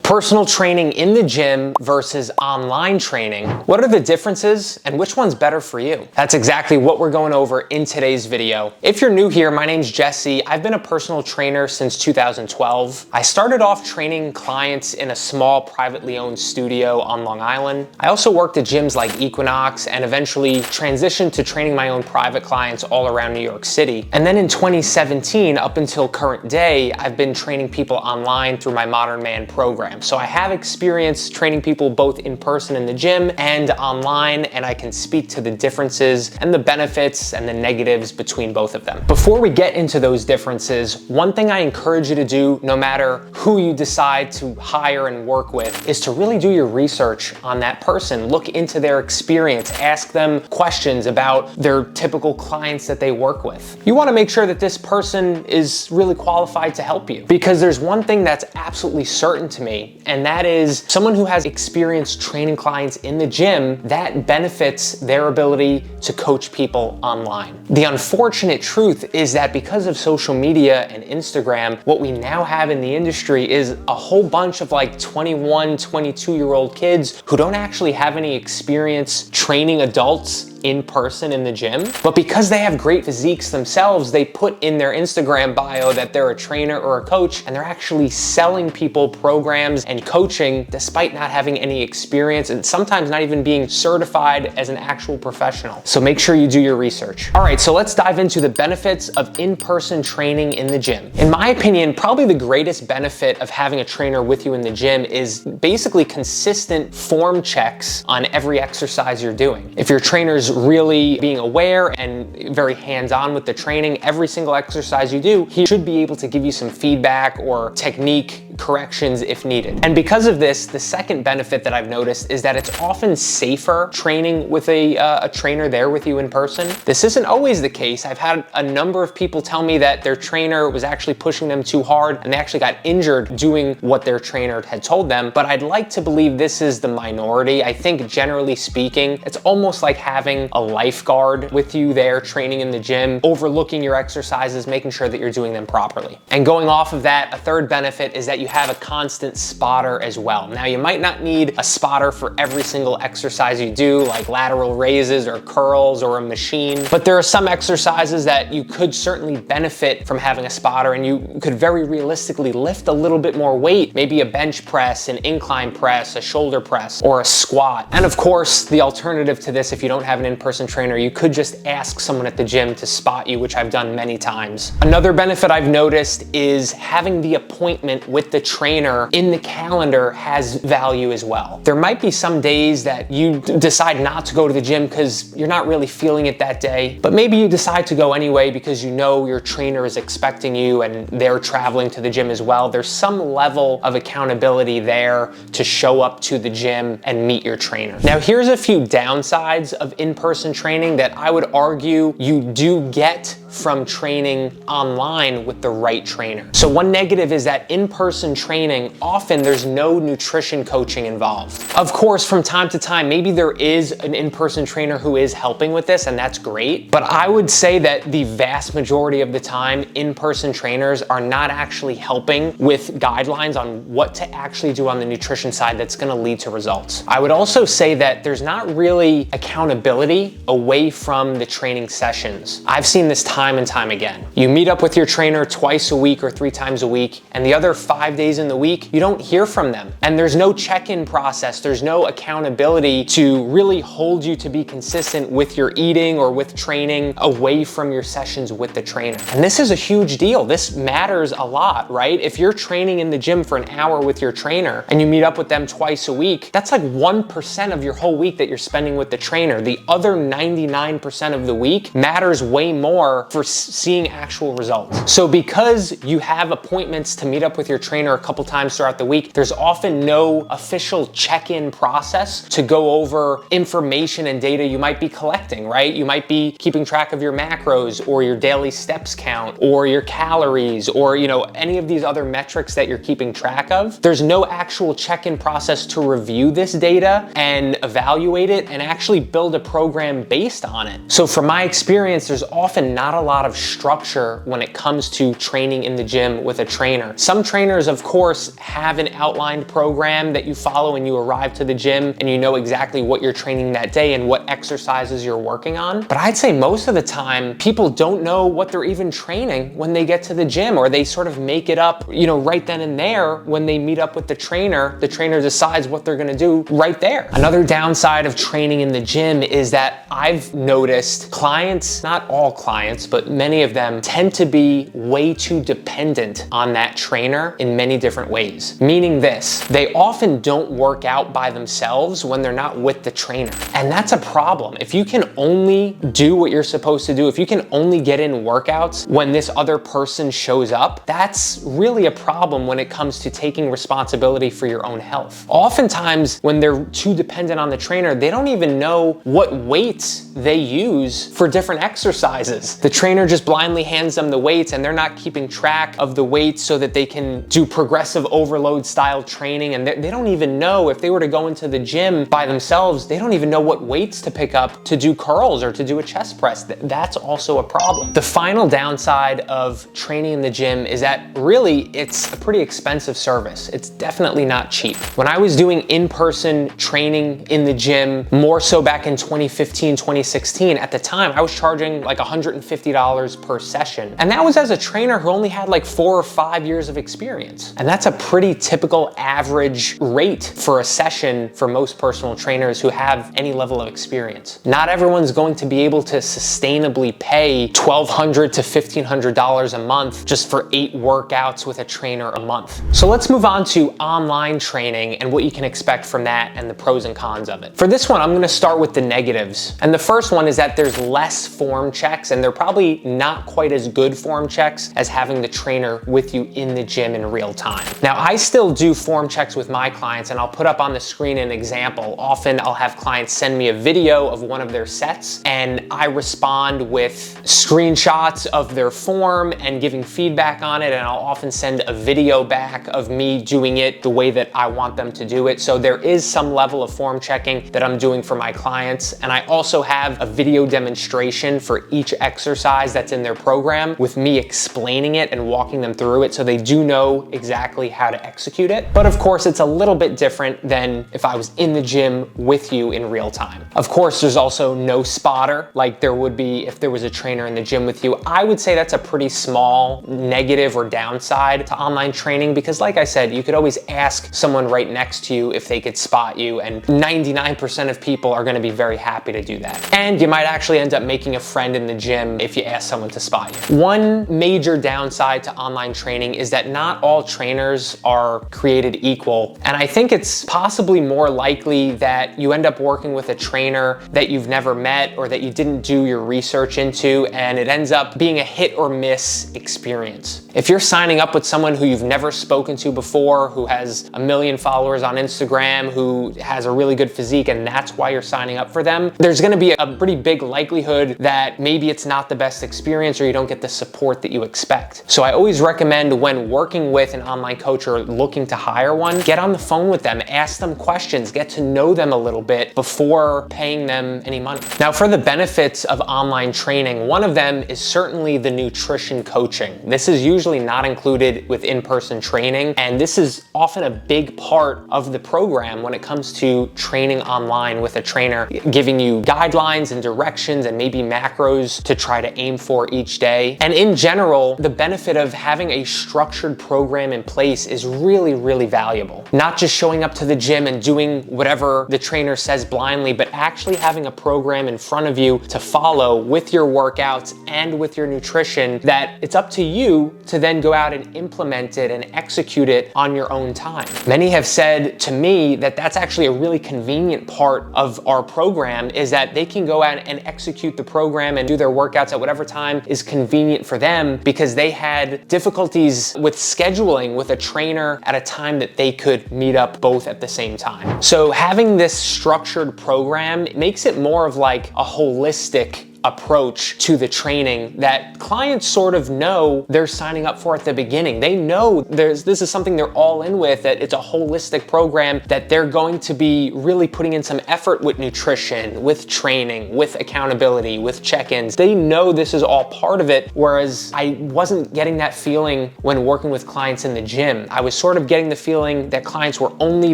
Personal training in the gym versus online training. What are the differences and which one's better for you? That's exactly what we're going over in today's video. If you're new here, my name's Jesse. I've been a personal trainer since 2012. I started off training clients in a small privately owned studio on Long Island. I also worked at gyms like Equinox and eventually transitioned to training my own private clients all around New York City. And then in 2017, up until current day, I've been training people online through my Modern Man program. So I have experience training people both in person in the gym and online, and I can speak to the differences and the benefits and the negatives between both of them. Before we get into those differences, one thing I encourage you to do, no matter who you decide to hire and work with, is to really do your research on that person. Look into their experience, ask them questions about their typical clients that they work with. You wanna make sure that this person is really qualified to help you, because there's one thing that's absolutely certain to me, and that is someone who has experience training clients in the gym, that benefits their ability to coach people online. The unfortunate truth is that because of social media and Instagram, what we now have in the industry is a whole bunch of like 21, 22-year-old kids who don't actually have any experience training adults in person in the gym, but because they have great physiques themselves, they put in their Instagram bio that they're a trainer or a coach, and they're actually selling people programs and coaching despite not having any experience and sometimes not even being certified as an actual professional. So make sure you do your research. All right, so let's dive into the benefits of in-person training in the gym. In my opinion, probably the greatest benefit of having a trainer with you in the gym is basically consistent form checks on every exercise you're doing. If your trainer's really being aware and very hands-on with the training, every single exercise you do, he should be able to give you some feedback or technique corrections if needed. And because of this, the second benefit that I've noticed is that it's often safer training with a trainer there with you in person. This isn't always the case. I've had a number of people tell me that their trainer was actually pushing them too hard and they actually got injured doing what their trainer had told them, but I'd like to believe this is the minority. I think generally speaking, it's almost like having a lifeguard with you there training in the gym, overlooking your exercises, making sure that you're doing them properly. And going off of that, a third benefit is that you have a constant spotter as well. Now, you might not need a spotter for every single exercise you do, like lateral raises or curls or a machine, but there are some exercises that you could certainly benefit from having a spotter, and you could very realistically lift a little bit more weight, maybe a bench press, an incline press, a shoulder press, or a squat. And of course, the alternative to this, if you don't have an in-person trainer, you could just ask someone at the gym to spot you, which I've done many times. Another benefit I've noticed is having the appointment with the trainer in the calendar has value as well. There might be some days that you decide not to go to the gym because you're not really feeling it that day, but maybe you decide to go anyway because you know your trainer is expecting you and they're traveling to the gym as well. There's some level of accountability there to show up to the gym and meet your trainer. Now, here's a few downsides of in-person training that I would argue you do get from training online with the right trainer. So one negative is that in-person training, often there's no nutrition coaching involved. Of course, from time to time, maybe there is an in-person trainer who is helping with this, and that's great. But I would say that the vast majority of the time, in-person trainers are not actually helping with guidelines on what to actually do on the nutrition side that's gonna lead to results. I would also say that there's not really accountability away from the training sessions. I've seen this time and time again. You meet up with your trainer twice a week or 3 times a week, and the other 5 days in the week, you don't hear from them. And there's no check-in process. There's no accountability to really hold you to be consistent with your eating or with training away from your sessions with the trainer. And this is a huge deal. This matters a lot, right? If you're training in the gym for an hour with your trainer and you meet up with them twice a week, that's like 1% of your whole week that you're spending with the trainer. The other 99% of the week matters way more for seeing actual results. So because you have appointments to meet up with your trainer a couple times throughout the week, there's often no official check-in process to go over information and data you might be collecting, right? You might be keeping track of your macros or your daily steps count or your calories or, any of these other metrics that you're keeping track of. There's no actual check-in process to review this data and evaluate it and actually build a program based on it. So from my experience, there's often not a a lot of structure when it comes to training in the gym with a trainer. Some trainers, of course, have an outlined program that you follow and you arrive to the gym and you know exactly what you're training that day and what exercises you're working on. But I'd say most of the time, people don't know what they're even training when they get to the gym, or they sort of make it up, right then and there when they meet up with the trainer. The trainer decides what they're gonna do right there. Another downside of training in the gym is that I've noticed clients, not all clients, but many of them tend to be way too dependent on that trainer in many different ways. Meaning this, they often don't work out by themselves when they're not with the trainer. And that's a problem. If you can only do what you're supposed to do, if you can only get in workouts when this other person shows up, that's really a problem when it comes to taking responsibility for your own health. Oftentimes, when they're too dependent on the trainer, they don't even know what weights they use for different exercises. The trainer just blindly hands them the weights and they're not keeping track of the weights so that they can do progressive overload style training. And they don't even know, if they were to go into the gym by themselves, they don't even know what weights to pick up to do curls or to do a chest press. That's also a problem. The final downside of training in the gym is that really it's a pretty expensive service. It's definitely not cheap. When I was doing in-person training in the gym, more so back in 2015, 2016, at the time, I was charging like $150 per session. And that was as a trainer who only had like 4 or 5 years of experience. And that's a pretty typical average rate for a session for most personal trainers who have any level of experience. Not everyone's going to be able to sustainably pay $1,200 to $1,500 a month just for 8 workouts with a trainer a month. So let's move on to online training and what you can expect from that and the pros and cons of it. For this one, I'm gonna start with the negatives. And the first one is that there's less form checks, and they're probably not quite as good form checks as having the trainer with you in the gym in real time. Now, I still do form checks with my clients, and I'll put up on the screen an example. Often I'll have clients send me a video of one of their sets, and I respond with screenshots of their form and giving feedback on it, and I'll often send a video back of me doing it the way that I want them to do it. So there is some level of form checking that I'm doing for my clients, and I also have a video demonstration for each exercise that's in their program with me explaining it and walking them through it so they do know exactly how to execute it. But of course, it's a little bit different than if I was in the gym with you in real time. Of course, there's also no spotter like there would be if there was a trainer in the gym with you. I would say that's a pretty small negative or downside to online training because, like I said, you could always ask someone right next to you if they could spot you, and 99% of people are gonna be very happy to do that. And you might actually end up making a friend in the gym if you ask someone to spot you. One major downside to online training is that not all trainers are created equal. And I think it's possibly more likely that you end up working with a trainer that you've never met or that you didn't do your research into, and it ends up being a hit or miss experience. If you're signing up with someone who you've never spoken to before, who has 1 million followers on Instagram, who has a really good physique, and that's why you're signing up for them, there's gonna be a pretty big likelihood that maybe it's not the best experience or you don't get the support that you expect. So I always recommend, when working with an online coach or looking to hire one, get on the phone with them, ask them questions, get to know them a little bit before paying them any money. Now, for the benefits of online training, one of them is certainly the nutrition coaching. This is usually not included with in-person training, and this is often a big part of the program when it comes to training online with a trainer, giving you guidelines and directions and maybe macros to try to aim for each day. And in general, the benefit of having a structured program in place is really, really valuable. Not just showing up to the gym and doing whatever the trainer says blindly, but actually having a program in front of you to follow with your workouts and with your nutrition that it's up to you to then go out and implement it and execute it on your own time. Many have said to me that that's actually a really convenient part of our program, is that they can go out and execute the program and do their workouts at whatever time is convenient for them, because they had difficulties with scheduling with a trainer at a time that they could meet up both at the same time. So having this structured program makes it more of like a holistic approach to the training that clients sort of know they're signing up for at the beginning. They know this is something they're all in with, that it's a holistic program, that they're going to be really putting in some effort with nutrition, with training, with accountability, with check-ins. They know this is all part of it, whereas I wasn't getting that feeling when working with clients in the gym. I was sort of getting the feeling that clients were only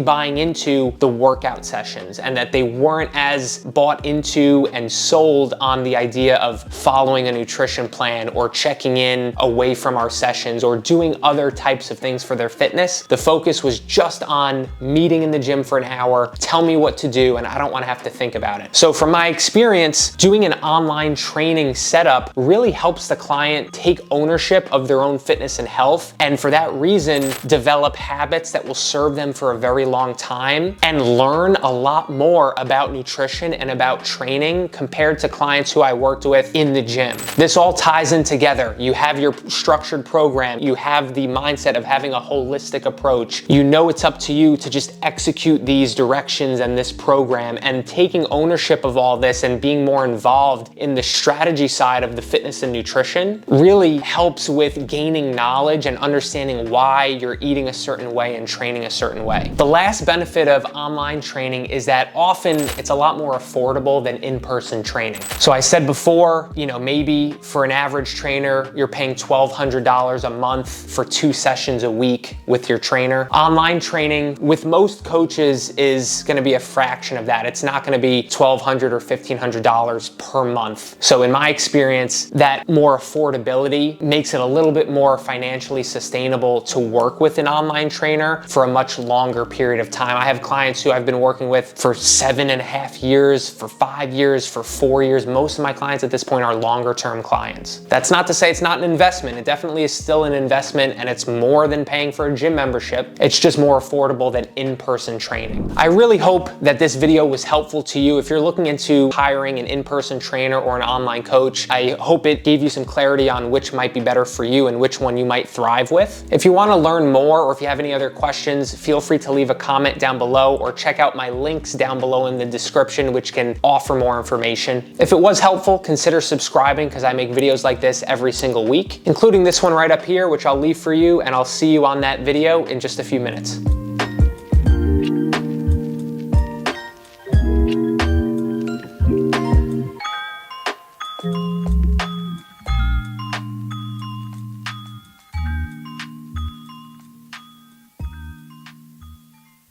buying into the workout sessions and that they weren't as bought into and sold on the idea of following a nutrition plan or checking in away from our sessions or doing other types of things for their fitness. The focus was just on meeting in the gym for an hour, tell me what to do, and I don't want to have to think about it. So from my experience, doing an online training setup really helps the client take ownership of their own fitness and health, and for that reason, develop habits that will serve them for a very long time and learn a lot more about nutrition and about training compared to clients who I worked with in the gym. This all ties in together. You have your structured program, you have the mindset of having a holistic approach. You know it's up to you to just execute these directions and this program, and taking ownership of all this and being more involved in the strategy side of the fitness and nutrition really helps with gaining knowledge and understanding why you're eating a certain way and training a certain way. The last benefit of online training is that often it's a lot more affordable than in-person training. So I said before, maybe for an average trainer, you're paying $1,200 a month for 2 sessions a week with your trainer. Online training with most coaches is gonna be a fraction of that. It's not gonna be $1,200 or $1,500 per month. So in my experience, that more affordability makes it a little bit more financially sustainable to work with an online trainer for a much longer period of time. I have clients who I've been working with for 7.5 years, for 5 years, for 4 years. Most of my clients at this point are longer term clients. That's not to say it's not an investment. It definitely is still an investment, and it's more than paying for a gym membership. It's just more affordable than in-person training. I really hope that this video was helpful to you. If you're looking into hiring an in-person trainer or an online coach, I hope it gave you some clarity on which might be better for you and which one you might thrive with. If you want to learn more, or if you have any other questions, feel free to leave a comment down below or check out my links down below in the description, which can offer more information. If it was helpful, consider subscribing, because I make videos like this every single week, including this one right up here, which I'll leave for you, and I'll see you on that video in just a few minutes.